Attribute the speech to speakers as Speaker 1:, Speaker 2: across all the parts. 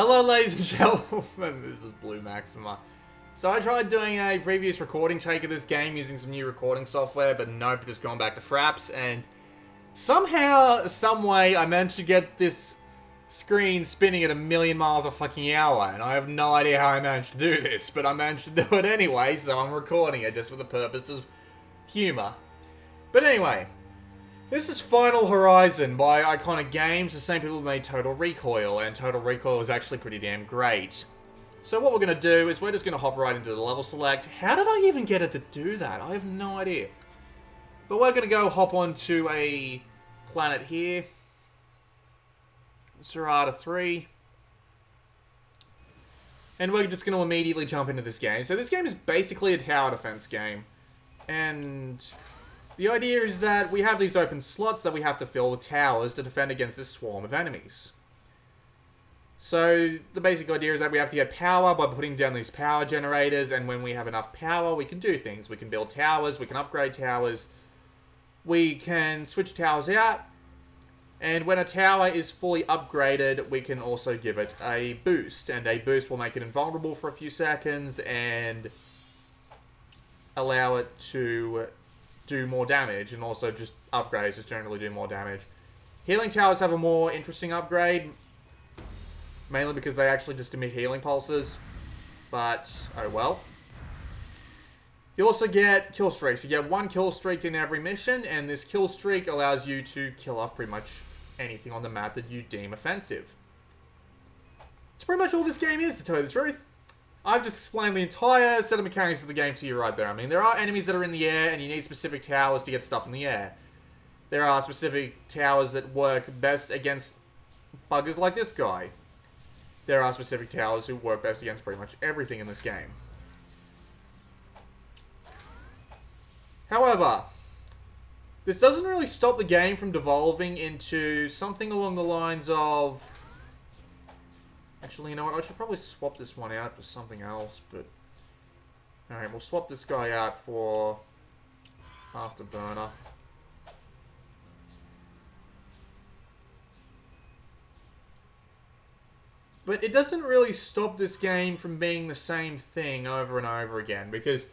Speaker 1: Hello ladies and gentlemen, this is Blue Maxima. So I tried doing a previous recording take of this game using some new recording software, but nope, just gone back to fraps, and somehow, someway, I managed to get this screen spinning at 1,000,000 miles a fucking hour, and I have no idea how I managed to do this, but I managed to do it anyway, so I'm recording it just for the purpose of humor. But anyway, this is Final Horizon by Iconic Games, the same people who made Total Recoil, and Total Recoil was actually pretty damn great. So what we're going to do is we're just going to hop right into the level select. How did I even get it to do that? I have no idea. But we're going to go hop onto a planet here. Serata 3. And we're just going to immediately jump into this game. So this game is basically a tower defense game. And the idea is that we have these open slots that we have to fill with towers to defend against this swarm of enemies. So the basic idea is that we have to get power by putting down these power generators, and when we have enough power, we can do things. We can build towers, we can upgrade towers, we can switch towers out, and when a tower is fully upgraded, we can also give it a boost, and a boost will make it invulnerable for a few seconds and allow it to do more damage, and also just upgrades just generally do more damage. Healing towers have a more interesting upgrade, mainly because they actually just emit healing pulses, but oh well. You also get kill streaks. You get 1 kill streak in every mission, and this kill streak allows you to kill off pretty much anything on the map that you deem offensive. It's pretty much all this game is, to tell you the truth. I've just explained the entire set of mechanics of the game to you right there. I mean, there are enemies that are in the air, and you need specific towers to get stuff in the air. There are specific towers that work best against buggers like this guy. There are specific towers who work best against pretty much everything in this game. However, this doesn't really stop the game from devolving into something along the lines of... Actually, you know what? I should probably swap this one out for something else, but... Alright, we'll swap this guy out for... Afterburner. But it doesn't really stop this game from being the same thing over and over again, because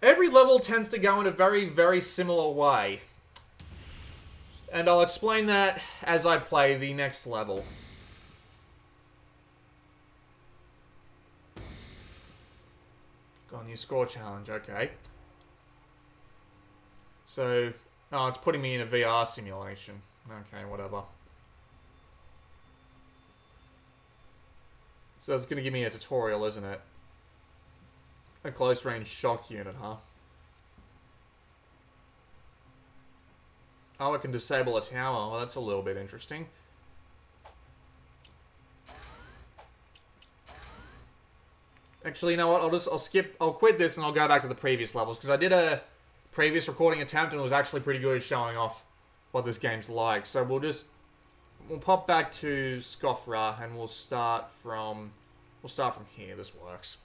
Speaker 1: every level tends to go in a very, very similar way. And I'll explain that as I play the next level. Got a new score challenge, okay. So, oh, it's putting me in a VR simulation. Okay, whatever. So it's going to give me a tutorial, isn't it? A close-range shock unit, huh? Oh, I can disable a tower. Well, that's a little bit interesting. Actually, you know what? I'll quit this and I'll go back to the previous levels, because I did a previous recording attempt and it was actually pretty good at showing off what this game's like. So we'll pop back to Skofra and we'll start from here. This works.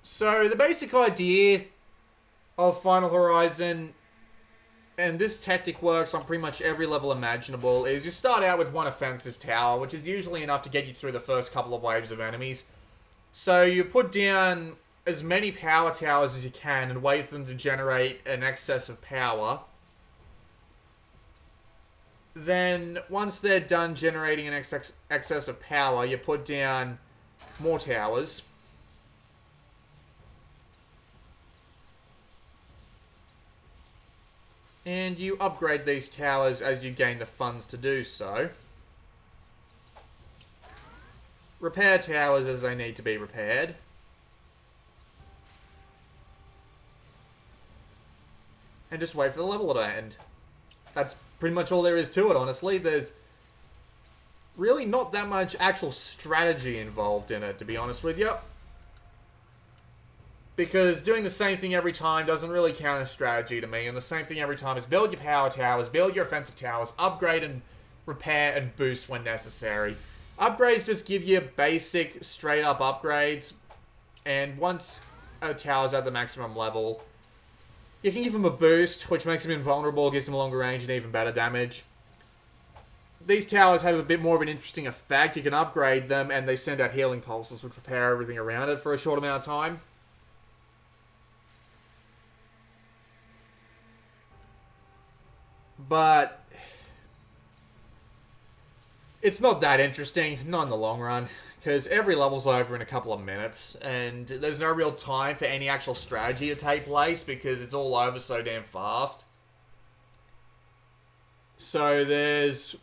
Speaker 1: So the basic idea of Final Horizon, and this tactic works on pretty much every level imaginable, is you start out with 1 offensive tower, which is usually enough to get you through the first couple of waves of enemies. So you put down as many power towers as you can and wait for them to generate an excess of power. Then, once they're done generating an excess of power, you put down more towers. And you upgrade these towers as you gain the funds to do so. Repair towers as they need to be repaired. And just wait for the level to end. That's pretty much all there is to it, honestly. There's really not that much actual strategy involved in it, to be honest with you. Because doing the same thing every time doesn't really count as strategy to me. And the same thing every time is build your power towers, build your offensive towers, upgrade and repair and boost when necessary. Upgrades just give you basic, straight-up upgrades. And once a tower's at the maximum level, you can give him a boost, which makes him invulnerable, gives him longer range and even better damage. these towers have a bit more of an interesting effect. You can upgrade them, and they send out healing pulses, which repair everything around it for a short amount of time. But it's not that interesting, not in the long run, because every level's over in a couple of minutes, and there's no real time for any actual strategy to take place, because it's all over so damn fast. So there's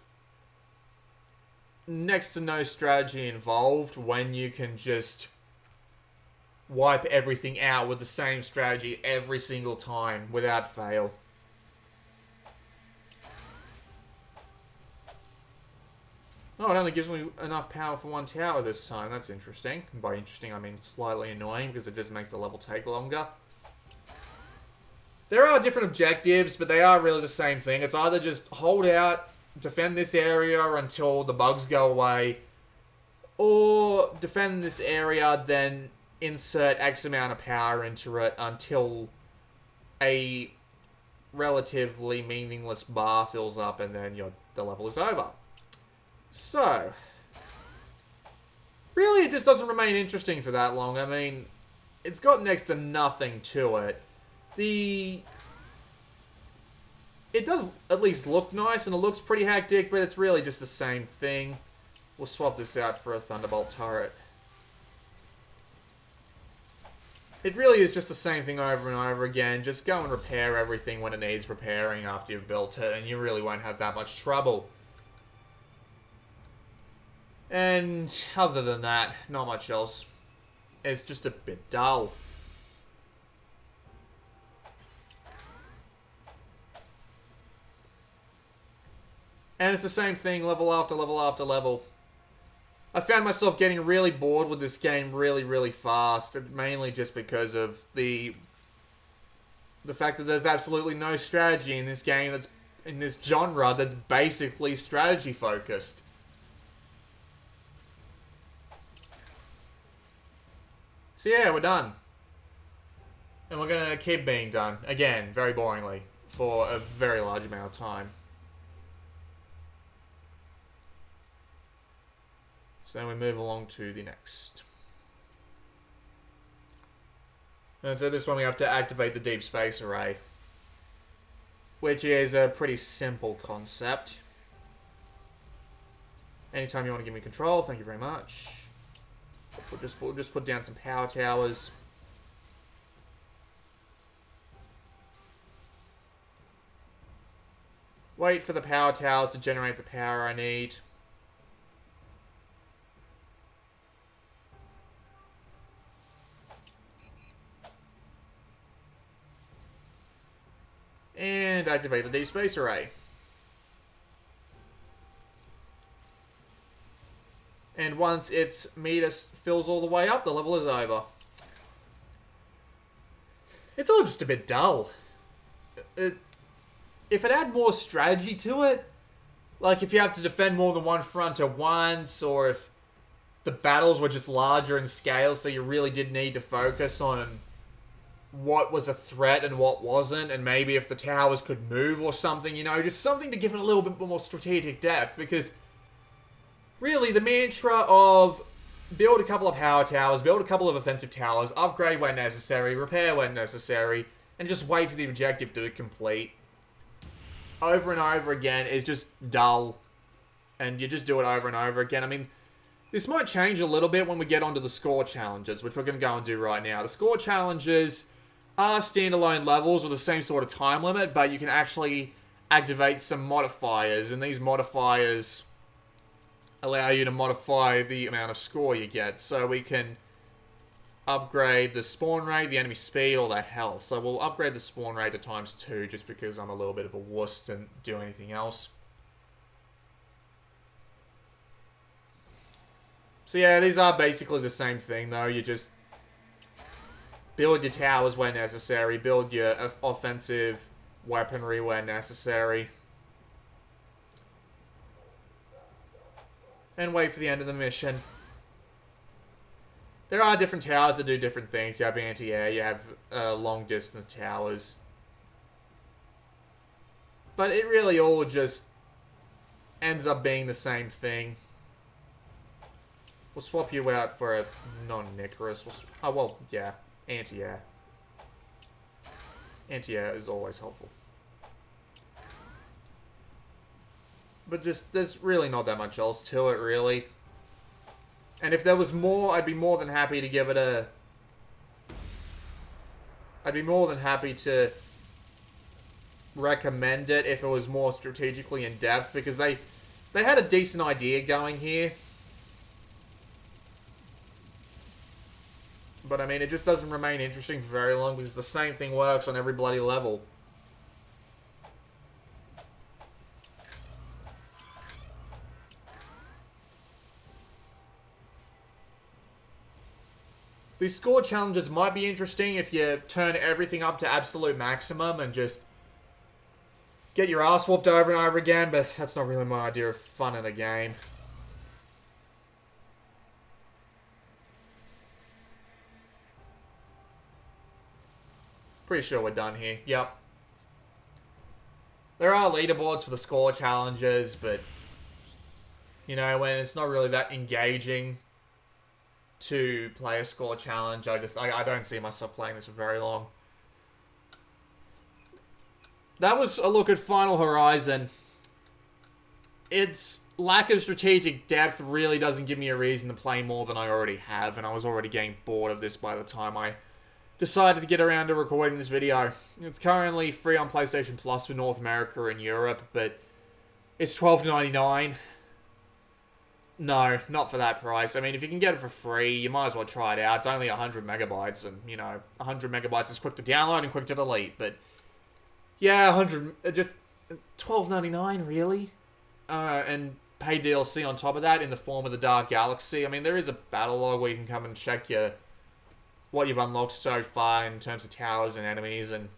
Speaker 1: next to no strategy involved when you can just wipe everything out with the same strategy every single time without fail. Oh, it only gives me enough power for one tower this time. That's interesting. And by interesting, I mean slightly annoying, because it just makes the level take longer. There are different objectives, but they are really the same thing. It's either just hold out, defend this area until the bugs go away, or defend this area, then insert X amount of power into it until a relatively meaningless bar fills up, and then the level is over. So, really, it just doesn't remain interesting for that long. I mean, it's got next to nothing to it. It does at least look nice, and it looks pretty hectic, but it's really just the same thing. We'll swap this out for a Thunderbolt turret. It really is just the same thing over and over again. Just go and repair everything when it needs repairing after you've built it, and you really won't have that much trouble. And other than that, not much else. It's just a bit dull. And it's the same thing, level after level after level. I found myself getting really bored with this game really, really fast. Mainly just because of the fact that there's absolutely no strategy in this game that's in this genre that's basically strategy focused. So yeah, we're done. And we're going to keep being done. Again, very boringly. For a very large amount of time. So then we move along to the next. And so this one we have to activate the deep space array. Which is a pretty simple concept. Anytime you want to give me control, thank you very much. We'll just put down some power towers. Wait for the power towers to generate the power I need. And activate the deep space array. And once its meter fills all the way up, the level is over. It's all just a bit dull. If it had more strategy to it, like if you have to defend more than one front at once, or if the battles were just larger in scale, so you really did need to focus on what was a threat and what wasn't, and maybe if the towers could move or something, you know, just something to give it a little bit more strategic depth, because really, the mantra of build a couple of power towers, build a couple of offensive towers, upgrade when necessary, repair when necessary, and just wait for the objective to complete over and over again is just dull. And you just do it over and over again. I mean, this might change a little bit when we get onto the score challenges, which we're going to go and do right now. The score challenges are standalone levels with the same sort of time limit, but you can actually activate some modifiers, and these modifiers allow you to modify the amount of score you get. So we can upgrade the spawn rate, the enemy speed, all that health. So we'll upgrade the spawn rate to ×2 just because I'm a little bit of a wuss and do anything else. So yeah, these are basically the same thing though. You just build your towers where necessary, build your offensive weaponry where necessary, and wait for the end of the mission. There are different towers that do different things. You have anti-air, you have long-distance towers. But it really all just ends up being the same thing. We'll swap you out for a non-Nicorous. Oh, well, yeah. Anti-air. Anti-air is always helpful. But just, there's really not that much else to it, really. And if there was more, I'd be more than happy to give it a... I'd be more than happy to recommend it if it was more strategically in depth, because they had a decent idea going here. But I mean, it just doesn't remain interesting for very long because the same thing works on every bloody level. These score challenges might be interesting if you turn everything up to absolute maximum and just get your ass whooped over and over again, but that's not really my idea of fun in a game. Pretty sure we're done here. Yep. There are leaderboards for the score challenges, but you know, when it's not really that engaging to play a score challenge, I don't see myself playing this for very long. That was a look at Final Horizon. Its lack of strategic depth really doesn't give me a reason to play more than I already have, and I was already getting bored of this by the time I decided to get around to recording this video. It's currently free on PlayStation Plus for North America and Europe, but it's $12.99. No, not for that price. I mean, if you can get it for free, you might as well try it out. It's only 100 megabytes, and, you know, 100 megabytes is quick to download and quick to delete, but yeah, 100, just $12.99, really? And pay DLC on top of that in the form of the Dark Galaxy. I mean, there is a battle log where you can come and check what you've unlocked so far in terms of towers and enemies, and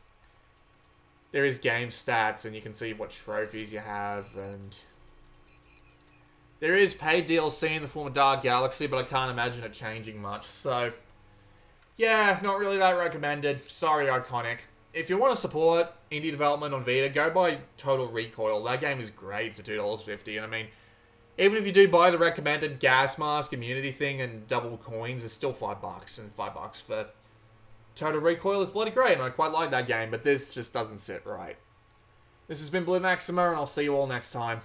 Speaker 1: there is game stats, and you can see what trophies you have, and there is paid DLC in the form of Dark Galaxy, but I can't imagine it changing much, so yeah, not really that recommended. Sorry, Iconic. If you want to support indie development on Vita, go buy Total Recoil. That game is great for $2.50, and I mean, even if you do buy the recommended gas mask immunity thing and double coins, it's still $5, and $5 for Total Recoil is bloody great, and I quite like that game, but this just doesn't sit right. This has been Blue Maxima, and I'll see you all next time.